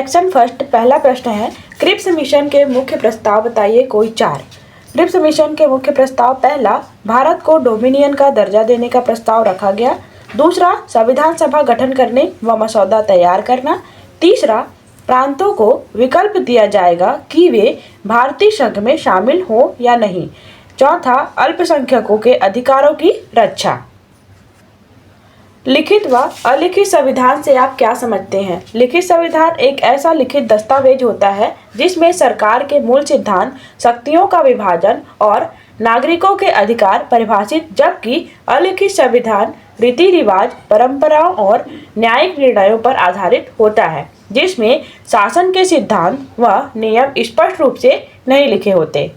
Section first पहला प्रश्न है, क्रिप्स मिशन के मुख्य प्रस्ताव बताइए कोई 4। क्रिप्स मिशन के मुख्य प्रस्ताव, पहला, भारत को डोमिनियन का दर्जा देने का प्रस्ताव रखा गया। दूसरा, संविधान सभा गठन करने व मसौदा तैयार करना। तीसरा, प्रांतों को विकल्प दिया जाएगा कि वे भारतीय संघ में शामिल हो या नहीं। चौथा, अल्पसंख्यकों के अधिकारों की रक्षा। लिखित व अलिखित संविधान से आप क्या समझते हैं? लिखित संविधान एक ऐसा लिखित दस्तावेज होता है जिसमें सरकार के मूल सिद्धांत, शक्तियों का विभाजन और नागरिकों के अधिकार परिभाषित, जबकि अलिखित संविधान रीति रिवाज, परंपराओं और न्यायिक निर्णयों पर आधारित होता है, जिसमें शासन के सिद्धांत व नियम स्पष्ट रूप से नहीं लिखे होते।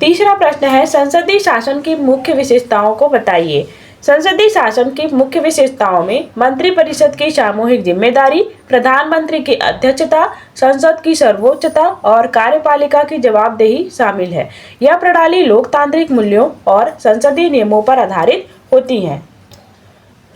तीसरा प्रश्न है, संसदीय शासन की मुख्य विशेषताओं को बताइए। संसदीय शासन की मुख्य विशेषताओं में मंत्रिपरिषद की सामूहिक जिम्मेदारी, प्रधानमंत्री की अध्यक्षता, संसद की सर्वोच्चता और कार्यपालिका की जवाबदेही शामिल है। यह प्रणाली लोकतांत्रिक मूल्यों और संसदीय नियमों पर आधारित होती है।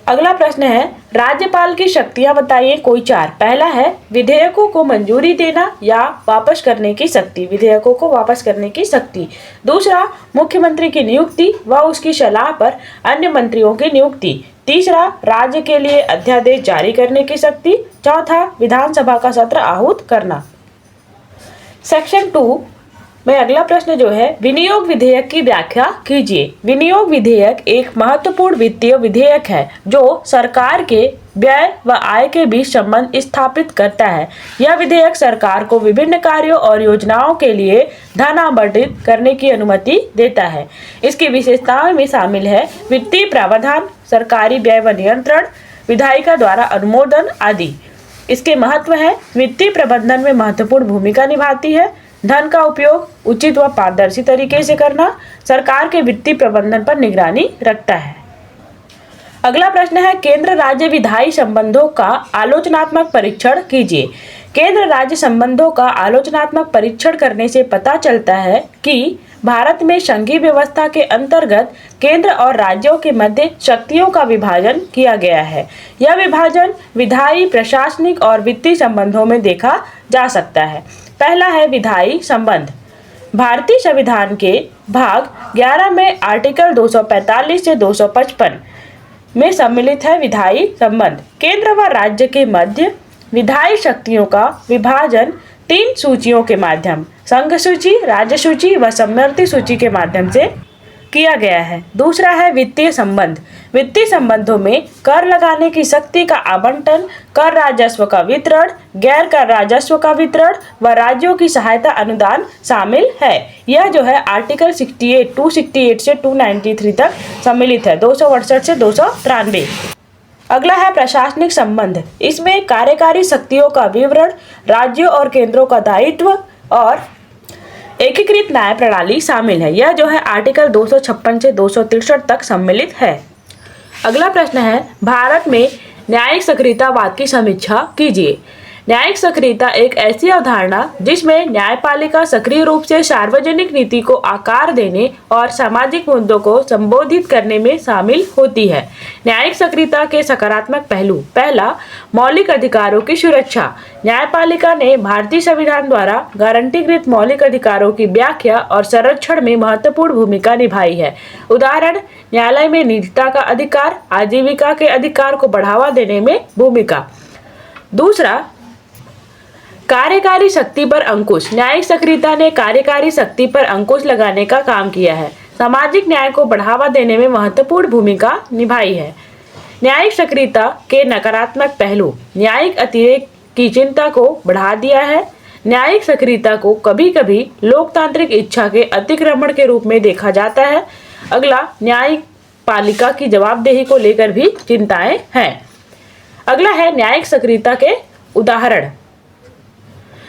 अगला प्रश्न है, राज्यपाल की शक्तियां बताइए कोई 4। पहला है, विधेयकों को मंजूरी देना या वापस करने की शक्ति, विधेयकों को वापस करने की शक्ति। दूसरा, मुख्यमंत्री की नियुक्ति व उसकी सलाह पर अन्य मंत्रियों की नियुक्ति। तीसरा, राज्य के लिए अध्यादेश जारी करने की शक्ति। चौथा, विधानसभा का सत्र आहूत करना। सेक्शन 2 में अगला प्रश्न जो है, विनियोग विधेयक की व्याख्या कीजिए। विनियोग विधेयक एक महत्वपूर्ण वित्तीय विधेयक है जो सरकार के व्यय व आय के बीच संबंध स्थापित करता है। यह विधेयक सरकार को विभिन्न कार्यों और योजनाओं के लिए धन आवंटित करने की अनुमति देता है। इसकी विशेषताओं में शामिल है वित्तीय प्रावधान, सरकारी व्यय व नियंत्रण, विधायिका द्वारा अनुमोदन आदि। इसके महत्व है, वित्तीय प्रबंधन में महत्वपूर्ण भूमिका निभाती है, धन का उपयोग उचित व पारदर्शी तरीके से करना, सरकार के वित्तीय प्रबंधन पर निगरानी रखता है। अगला प्रश्न है, केंद्र राज्य विधायी संबंधों का आलोचनात्मक परीक्षण कीजिए। केंद्र राज्य संबंधों का आलोचनात्मक परीक्षण करने से पता चलता है कि भारत में संघीय व्यवस्था के अंतर्गत केंद्र और राज्यों के मध्य शक्तियों का विभाजन किया गया है। यह विभाजन विधायी, प्रशासनिक और वित्तीय संबंधों में देखा जा सकता है। पहला है विधायी संबंध। भारतीय संविधान के भाग 11 में आर्टिकल 245 से 255 में सम्मिलित है विधायी संबंध। केंद्र व राज्य के मध्य विधायी शक्तियों का विभाजन 3 सूचियों के माध्यम, संघ सूची, राज्य सूची व समवर्ती सूची के माध्यम से किया गया है। दूसरा है वित्तीय संबंध। वित्तीय संबंधों में कर लगाने की शक्ति का आवंटन, कर राजस्व का वितरण, गैर कर राजस्व का वितरण व राज्यों की सहायता अनुदान शामिल है। यह जो है आर्टिकल 68, 268 से 293 तक सम्मिलित है, 268 से 293। अगला है प्रशासनिक संबंध। इसमें कार्यकारी शक्तियों का विवरण, राज्यों और केंद्रों का दायित्व और एकीकृत न्याय प्रणाली शामिल है। यह जो है आर्टिकल 256 से 263 तक सम्मिलित है। अगला प्रश्न है, भारत में न्यायिक सक्रियतावाद की समीक्षा कीजिए। न्यायिक सक्रियता एक ऐसी अवधारणा जिसमें न्यायपालिका सक्रिय रूप से सार्वजनिक नीति को आकार देने और सामाजिक मुद्दों को संबोधित करने में शामिल होती है। न्यायिक सक्रियता के सकारात्मक पहलू, पहला, मौलिक अधिकारों की सुरक्षा। न्यायपालिका ने भारतीय संविधान द्वारा गारंटीकृत मौलिक अधिकारों की व्याख्या और संरक्षण में महत्वपूर्ण भूमिका निभाई है। उदाहरण, न्यायालय में निजता का अधिकार, आजीविका के अधिकार को बढ़ावा देने में भूमिका। दूसरा, कार्यकारी शक्ति पर अंकुश। न्यायिक सक्रियता ने कार्यकारी शक्ति पर अंकुश लगाने का काम किया है, सामाजिक न्याय को बढ़ावा देने में महत्वपूर्ण भूमिका निभाई है। न्यायिक सक्रियता के नकारात्मक पहलू, न्यायिक अतिरेक की चिंता को बढ़ा दिया है। न्यायिक सक्रियता को कभी कभी लोकतांत्रिक इच्छा के अतिक्रमण के रूप में देखा जाता है। अगला, न्यायिक पालिका की जवाबदेही को लेकर भी चिंताएं हैं। अगला है न्यायिक सक्रियता के उदाहरण।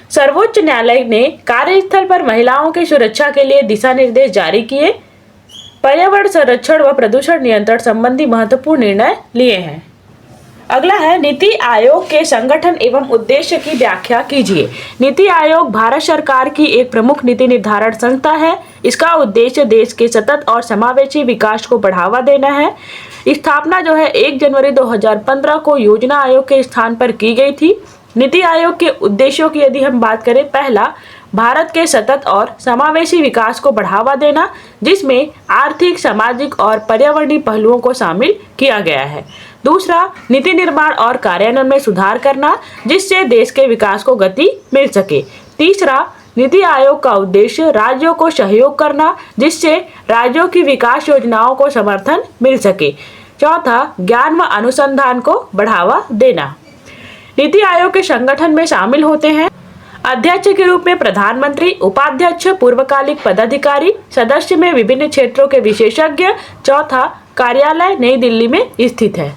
सर्वोच्च न्यायालय ने कार्यस्थल पर महिलाओं की सुरक्षा के लिए दिशा निर्देश जारी किए, पर्यावरण संरक्षण व प्रदूषण नियंत्रण संबंधी महत्वपूर्ण निर्णय लिए हैं। अगला है नीति आयोग के संगठन एवं उद्देश्य की व्याख्या कीजिए। नीति आयोग भारत सरकार की एक प्रमुख नीति निर्धारण संस्था है। इसका उद्देश्य देश के सतत और समावेशी विकास को बढ़ावा देना है। स्थापना जो है 1 जनवरी 2015 को योजना आयोग के स्थान पर की गई थी। नीति आयोग के उद्देश्यों की यदि हम बात करें, पहला, भारत के सतत और समावेशी विकास को बढ़ावा देना, जिसमें आर्थिक, सामाजिक और पर्यावरणीय पहलुओं को शामिल किया गया है। दूसरा, नीति निर्माण और कार्यान्वयन में सुधार करना, जिससे देश के विकास को गति मिल सके। तीसरा, नीति आयोग का उद्देश्य राज्यों को सहयोग करना, जिससे राज्यों की विकास योजनाओं को समर्थन मिल सके। चौथा, ज्ञान व अनुसंधान को बढ़ावा देना। नीति आयोग के संगठन में शामिल होते हैं अध्यक्ष के रूप में प्रधानमंत्री, उपाध्यक्ष, पूर्वकालिक पदाधिकारी, सदस्य में विभिन्न क्षेत्रों के विशेषज्ञ। चौथा, कार्यालय नई दिल्ली में स्थित है।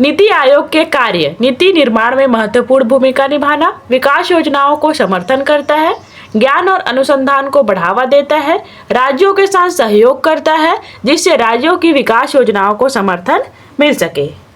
नीति आयोग के कार्य: नीति निर्माण में महत्वपूर्ण भूमिका निभाना, विकास योजनाओं को समर्थन करता है, ज्ञान और अनुसंधान को बढ़ावा देता है, राज्यों के साथ सहयोग करता है, जिससे राज्यों की विकास योजनाओं को समर्थन मिल सके।